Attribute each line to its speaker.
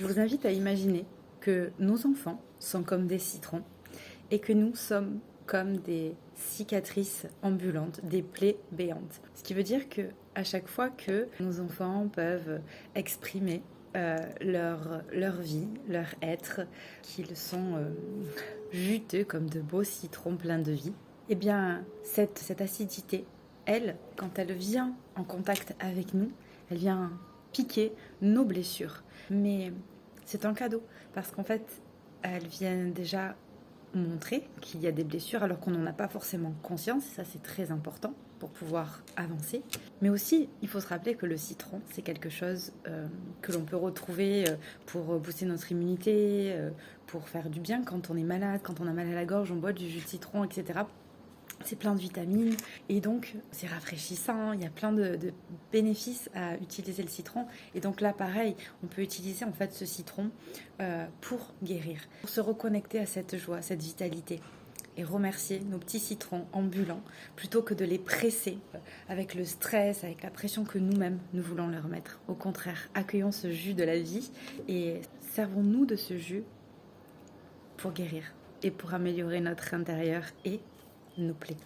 Speaker 1: Je vous invite à imaginer que nos enfants sont comme des citrons et que nous sommes comme des cicatrices ambulantes, des plaies béantes. Ce qui veut dire que à chaque fois que nos enfants peuvent exprimer leur vie, leur être, qu'ils sont juteux comme de beaux citrons pleins de vie, eh bien cette acidité, elle, quand elle vient en contact avec nous, elle vient piquer nos blessures. Mais c'est un cadeau parce qu'en fait, elle vient déjà montrer qu'il y a des blessures alors qu'on n'en a pas forcément conscience, et ça c'est très important pour pouvoir avancer. Mais aussi, il faut se rappeler que le citron, c'est quelque chose que l'on peut retrouver pour booster notre immunité, pour faire du bien quand on est malade, quand on a mal à la gorge, on boit du jus de citron, etc. C'est plein de vitamines et donc c'est rafraîchissant, il y a plein de bénéfices à utiliser le citron. Et donc là pareil, on peut utiliser en fait ce citron pour guérir, pour se reconnecter à cette joie, cette vitalité et remercier nos petits citrons ambulants plutôt que de les presser avec le stress, avec la pression que nous-mêmes nous voulons leur mettre. Au contraire, accueillons ce jus de la vie et servons-nous de ce jus pour guérir et pour améliorer notre intérieur et nous plaît.